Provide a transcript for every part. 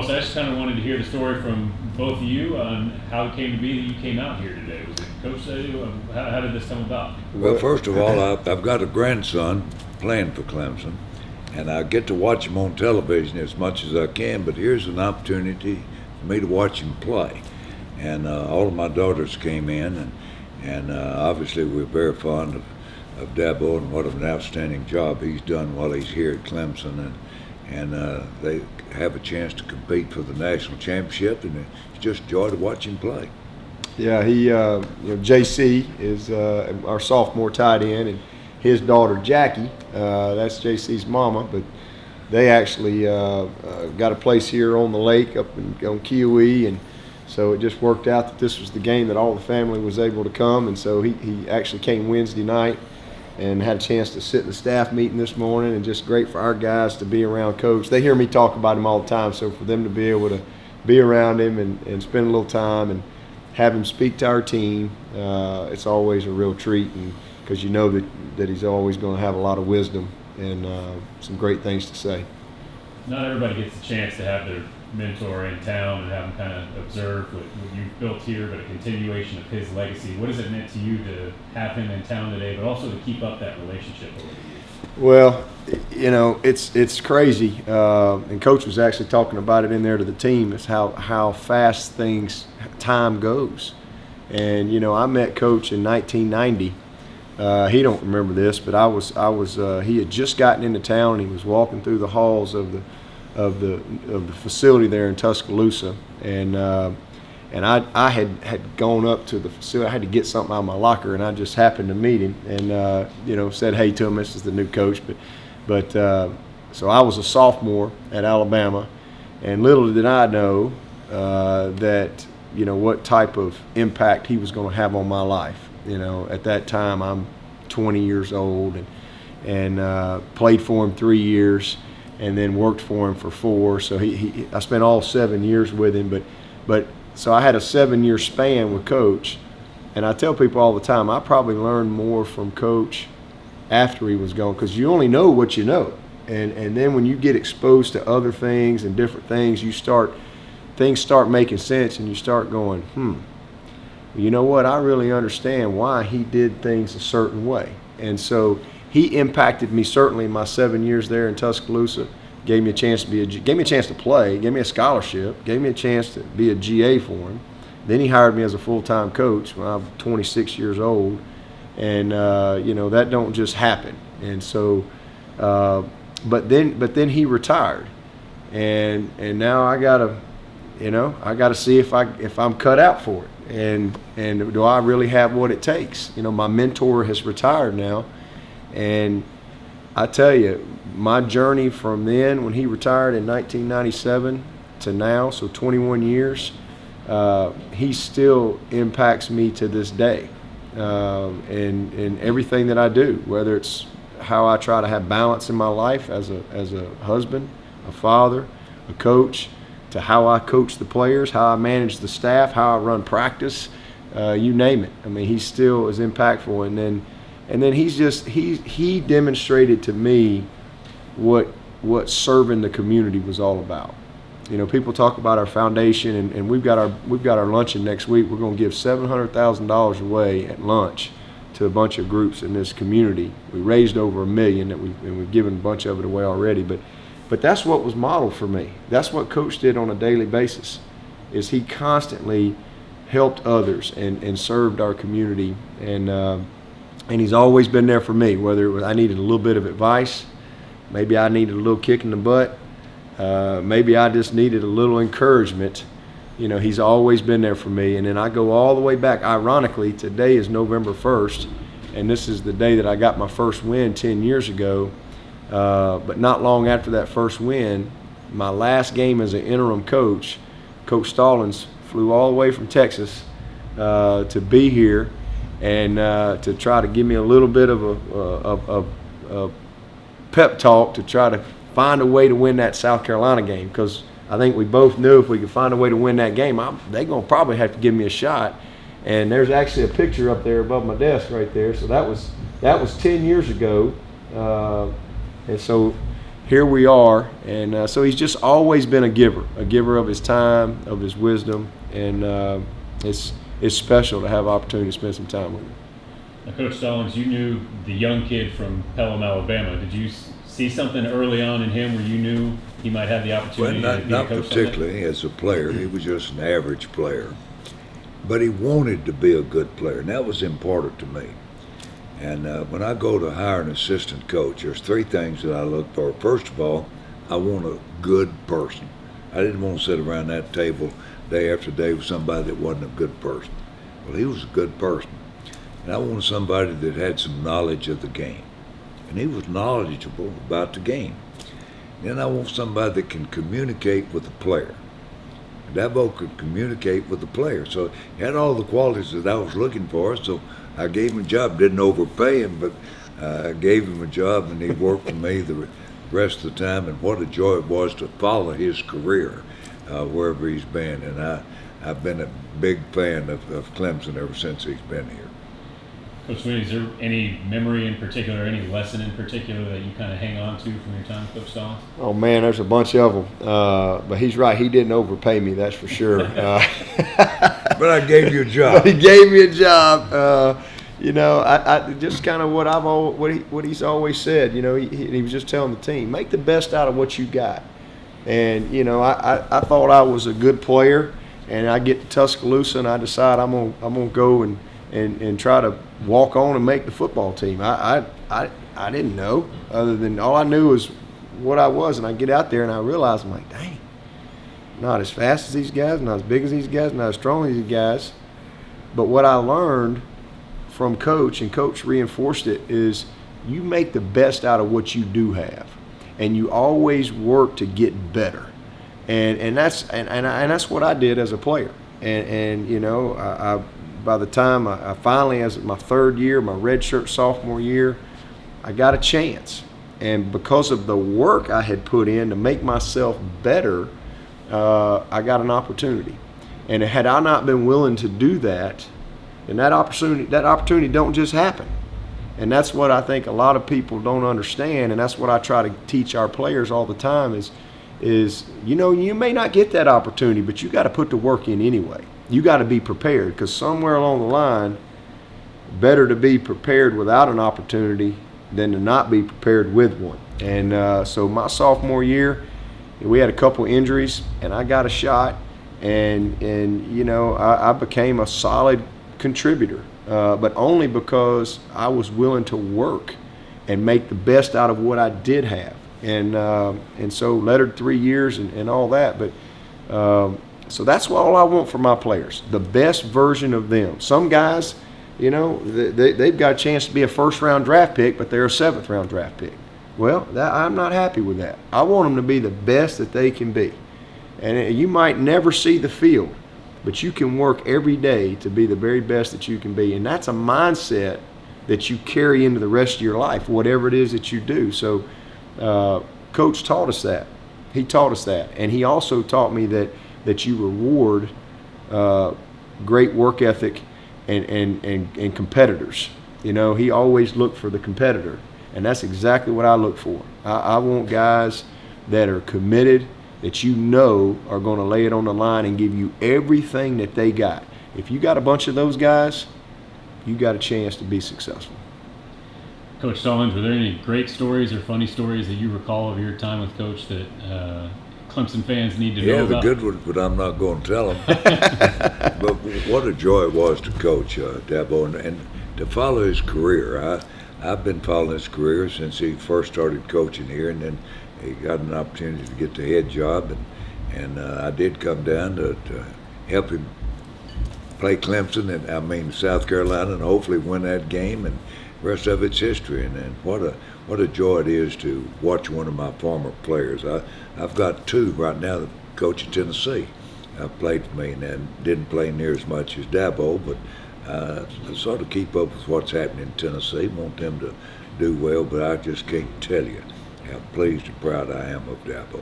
So I just kind of wanted to hear the story from both of you on how it came to be that you came out here today. Was it Coach say you? How did this come about? Well, first of all, I've got a grandson playing for Clemson, and I get to watch him on television as much as I can, but here's an opportunity for me to watch him play. And all of my daughters came in, and obviously we're very fond of Dabo and what an outstanding job he's done while he's here at Clemson. And they have a chance to compete for the national championship, and it's just joy to watch him play. Yeah, JC is our sophomore tight end, and his daughter Jackie, that's JC's mama, but they actually got a place here on the lake up on Kiowee, and so it just worked out that this was the game that all the family was able to come, and so he actually came Wednesday night and had a chance to sit in the staff meeting this morning, and just great for our guys to be around Coach. They hear me talk about him all the time, so for them to be able to be around him and spend a little time and have him speak to our team, it's always a real treat, and because you know that he's always going to have a lot of wisdom and some great things to say. Not everybody gets a chance to have their mentor in town and have him kind of observe what you've built here, but a continuation of his legacy. What has it meant to you to have him in town today, but also to keep up that relationship over the years? Well, it's crazy, and Coach was actually talking about it in there to the team, is how fast time goes. And I met Coach in 1990. He don't remember this, but he had just gotten into town, and he was walking through the halls of the facility there in Tuscaloosa, and I had gone up to the facility. I had to get something out of my locker, and I just happened to meet him, and said hey to him. This is the new coach, but so I was a sophomore at Alabama, and little did I know that what type of impact he was going to have on my life. At that time I'm 20 years old, and played for him 3 years, and then worked for him for 4. So I spent all 7 years with him, but so I had a 7-year span with Coach, and I tell people all the time I probably learned more from Coach after he was gone, because you only know what you know, and then when you get exposed to other things and different things, things start making sense, and you start going, you know what, I really understand why he did things a certain way. And so he impacted me certainly in my 7 years there in Tuscaloosa. Gave me a chance to play, gave me a scholarship, gave me a chance to be a GA for him. Then he hired me as a full-time coach when I was 26 years old, and that don't just happen. And so, but then he retired, and now I gotta see if I'm cut out for it, and do I really have what it takes? My mentor has retired now. And I tell you, my journey from then, when he retired in 1997 to now, so 21 years, he still impacts me to this day, in everything that I do, whether it's how I try to have balance in my life as a husband, a father, a coach, to how I coach the players, how I manage the staff, how I run practice, you name it. I mean, he still is impactful, and then he demonstrated to me what serving the community was all about. People talk about our foundation, and we've got our luncheon next week. We're going to give $700,000 away at lunch to a bunch of groups in this community. We raised over $1 million, and we've given a bunch of it away already. But that's what was modeled for me. That's what Coach did on a daily basis. Is he constantly helped others and served our community, and he's always been there for me, whether it was I needed a little bit of advice, maybe I needed a little kick in the butt, maybe I just needed a little encouragement. He's always been there for me. And then I go all the way back. Ironically, today is November 1st, and this is the day that I got my first win 10 years ago. But not long after that first win, my last game as an interim coach, Coach Stallings flew all the way from Texas to be here, and to try to give me a little bit of a pep talk to try to find a way to win that South Carolina game, because I think we both knew if we could find a way to win that game, they're going to probably have to give me a shot. And there's actually a picture up there above my desk right there. So that was 10 years ago. And so, here we are. And so he's just always been a giver of his time, of his wisdom, and it's special to have opportunity to spend some time with him. Now, Coach Stallings, you knew the young kid from Pelham, Alabama. Did you see something early on in him where you knew he might have the opportunity to be not a coach? particularly as a player. He was just an average player. But he wanted to be a good player, and that was important to me. And when I go to hire an assistant coach, there's three things that I look for. First of all, I want a good person. I didn't want to sit around that table day after day with somebody that wasn't a good person. Well, he was a good person. And I wanted somebody that had some knowledge of the game. And he was knowledgeable about the game. Then I want somebody that can communicate with the player. Dabo could communicate with the player. So he had all the qualities that I was looking for. So I gave him a job. Didn't overpay him, but I gave him a job, and he worked for me the rest of the time. And what a joy it was to follow his career wherever he's been. And I've been a big fan of Clemson ever since he's been here. Coach Swinney, is there any memory in particular, any lesson in particular that you kind of hang on to from your time with Coach Stallings? Oh, man, there's a bunch of them. But he's right. He didn't overpay me, that's for sure. But I gave you a job. But he gave me a job. I just kind of what he's always said. He was just telling the team, make the best out of what you got. And, I thought I was a good player, and I get to Tuscaloosa, and I decide I'm gonna go and try to walk on and make the football team. I didn't know, other than all I knew was what I was, and I get out there and I realize, I'm like, dang, not as fast as these guys, not as big as these guys, not as strong as these guys. But what I learned from Coach, and Coach reinforced it, is you make the best out of what you do have, and you always work to get better. And that's what I did as a player. I by the time I finally, as my third year, my redshirt sophomore year, I got a chance. And because of the work I had put in to make myself better, I got an opportunity. And had I not been willing to do that, then that opportunity don't just happen. And that's what I think a lot of people don't understand, and that's what I try to teach our players all the time is you may not get that opportunity, but you got to put the work in anyway. You got to be prepared, because somewhere along the line, better to be prepared without an opportunity than to not be prepared with one. And so my sophomore year, we had a couple injuries, and I got a shot, and I became a solid contributor, but only because I was willing to work and make the best out of what I did have. And so lettered 3 years and all that, but so that's all I want for my players, the best version of them. Some guys, they've got a chance to be a first-round draft pick, but they're a seventh-round draft pick. Well, I'm not happy with that. I want them to be the best that they can be. And you might never see the field, but you can work every day to be the very best that you can be. And that's a mindset that you carry into the rest of your life, whatever it is that you do. So Coach taught us that. He taught us that. And he also taught me that you reward great work ethic and competitors. He always looked for the competitor, and that's exactly what I look for. I want guys that are committed, that are going to lay it on the line and give you everything that they got. If you got a bunch of those guys, you got a chance to be successful. Coach Stallings, were there any great stories or funny stories that you recall of your time with Coach that Clemson fans need to know about? Yeah, the good ones, but I'm not going to tell them. But what a joy it was to coach Dabo and to follow his career. I've been following his career since he first started coaching here, and then he got an opportunity to get the head job, and I did come down to help him play Clemson, and South Carolina, and hopefully win that game, and the rest of it's history. And what a joy it is to watch one of my former players. I've got two right now that coach at Tennessee. Played for me, and didn't play near as much as Dabo, but sort of keep up with what's happening in Tennessee. Want them to do well, but I just can't tell you how pleased and proud I am of Dabo.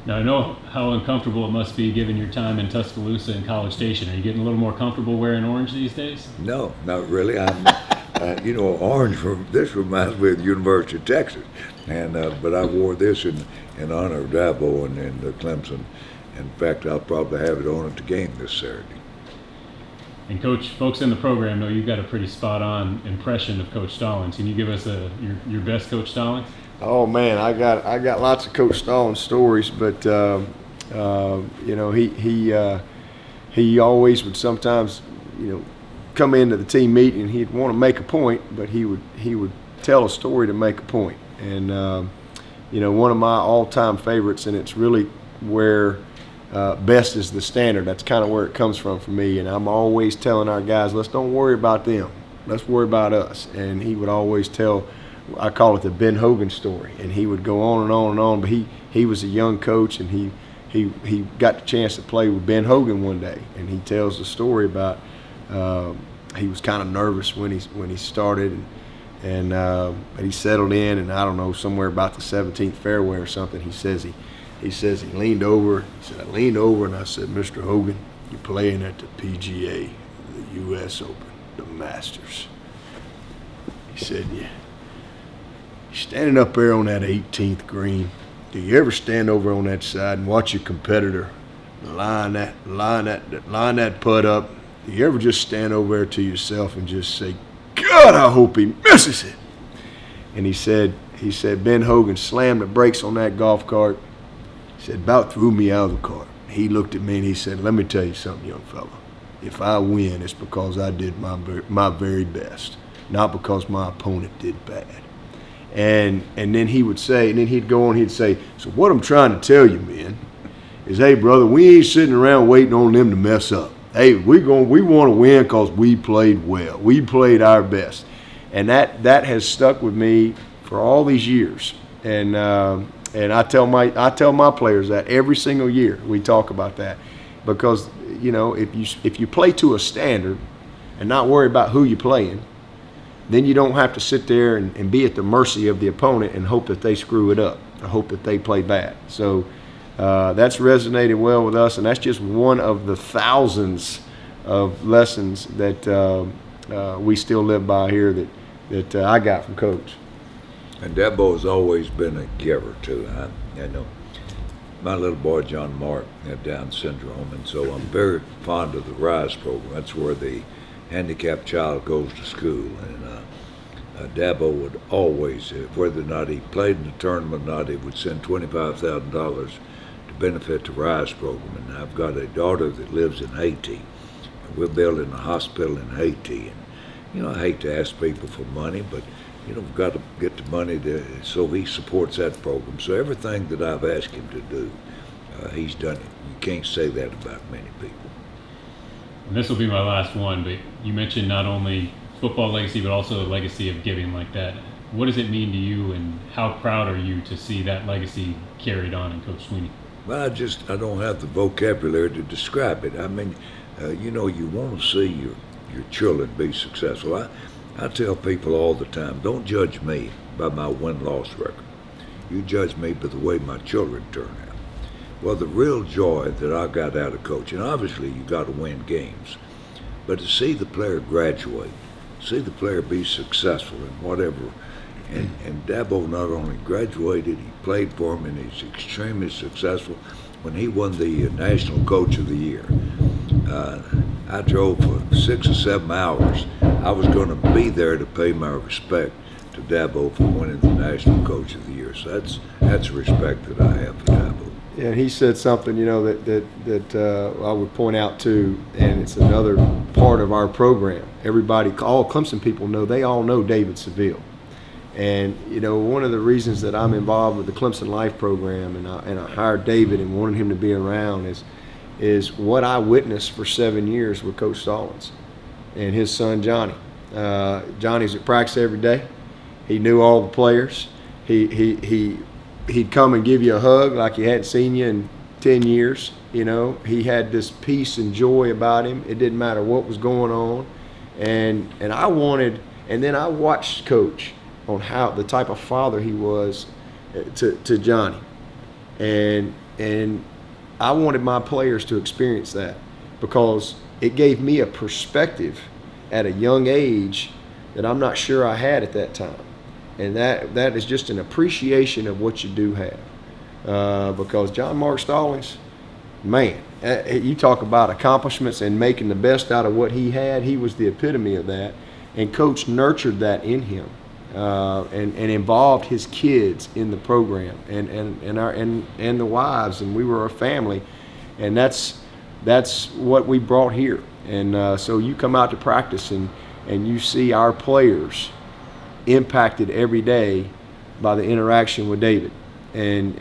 Now, I know how uncomfortable it must be given your time in Tuscaloosa and College Station. Are you getting a little more comfortable wearing orange these days? No, not really. Orange. This reminds me of the University of Texas, and but I wore this in honor of Dabo and Clemson. In fact, I'll probably have it on at the game this Saturday. And Coach, folks in the program know you've got a pretty spot-on impression of Coach Stallings. Can you give us your best Coach Stallings? Oh man, I got lots of Coach Stallings stories, but he always would sometimes come into the team meeting and he'd want to make a point, but he would tell a story to make a point. And one of my all-time favorites, and it's really where best is the standard. That's kind of where it comes from for me. And I'm always telling our guys, let's don't worry about them. Let's worry about us. And he would always tell, I call it the Ben Hogan story. And he would go on and on and on. But he was a young coach, and he got the chance to play with Ben Hogan one day. And he tells the story about he was kind of nervous when he started, and he settled in, and I don't know, somewhere about the 17th fairway or something. He says he leaned over. He said, I leaned over and I said, Mr. Hogan, you're playing at the PGA, the U.S. Open, the Masters. He said, you're standing up there on that 18th green. Do you ever stand over on that side and watch your competitor line that putt up? Do you ever just stand over there to yourself and just say, God, I hope he misses it? And he said, Ben Hogan slammed the brakes on that golf cart. He said, about threw me out of the cart. He looked at me and he said, let me tell you something, young fella. If I win, it's because I did my very best, not because my opponent did bad. And then he would say, and then he'd go on, he'd say, so what I'm trying to tell you, man, is, hey, brother, we ain't sitting around waiting on them to mess up. Hey, we want to win because we played well. We played our best. And that has stuck with me for all these years. And I tell my players that every single year we talk about that, because if you play to a standard and not worry about who you're playing, then you don't have to sit there and be at the mercy of the opponent and hope that they screw it up or hope that they play bad. So that's resonated well with us, and that's just one of the thousands of lessons that we still live by here that I got from Coach. And Dabo's always been a giver too. I know my little boy John Mark had Down syndrome, and so I'm very fond of the RISE program. That's where the handicapped child goes to school, and Dabo would always, whether or not he played in the tournament or not, he would send $25,000 to benefit the RISE program. And I've got a daughter that lives in Haiti, and we're building a hospital in Haiti. And I hate to ask people for money, but we've got to get the money so he supports that program. So everything that I've asked him to do, he's done it. You can't say that about many people. And this will be my last one, but you mentioned not only football legacy, but also a legacy of giving like that. What does it mean to you, and how proud are you to see that legacy carried on in Coach Swinney? Well, I don't have the vocabulary to describe it. I mean, you want to see your children be successful. I tell people all the time, don't judge me by my win-loss record. You judge me by the way my children turn out. Well, the real joy that I got out of coaching, obviously you got to win games, but to see the player graduate, see the player be successful in whatever, and Dabo not only graduated, he played for him, and he's extremely successful. When he won the National Coach of the Year, I drove for 6 or 7 hours. I was going to be there to pay my respect to Dabo for winning the National Coach of the Year. So that's the respect that I have for Dabo. Yeah, and he said something, that I would point out too, and it's another part of our program. Everybody, all Clemson people know, they all know David Seville. And, one of the reasons that I'm involved with the Clemson Life program and I hired David and wanted him to be around is what I witnessed for 7 years with Coach Stallings and his son Johnny. Johnny's at practice every day. He knew all the players. He'd come and give you a hug like he hadn't seen you in 10 years. He had this peace and joy about him. It didn't matter what was going on. And then I watched Coach on how the type of father he was to Johnny. And I wanted my players to experience that because it gave me a perspective at a young age that I'm not sure I had at that time. And that is just an appreciation of what you do have. Because John Mark Stallings, man, you talk about accomplishments and making the best out of what he had. He was the epitome of that. And Coach nurtured that in him. And involved his kids in the program and the wives, and we were a family, and that's what we brought here. And so you come out to practice and you see our players impacted every day by the interaction with David, and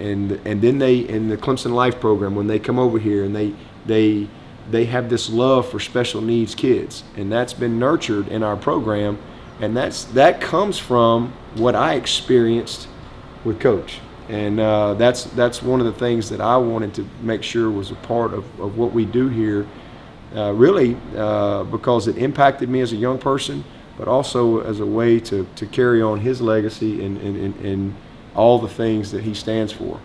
then they in the Clemson Life program, when they come over here and they have this love for special needs kids, and that's been nurtured in our program. And that comes from what I experienced with Coach, and that's one of the things that I wanted to make sure was a part of what we do here, really because it impacted me as a young person, but also as a way to carry on his legacy and all the things that he stands for.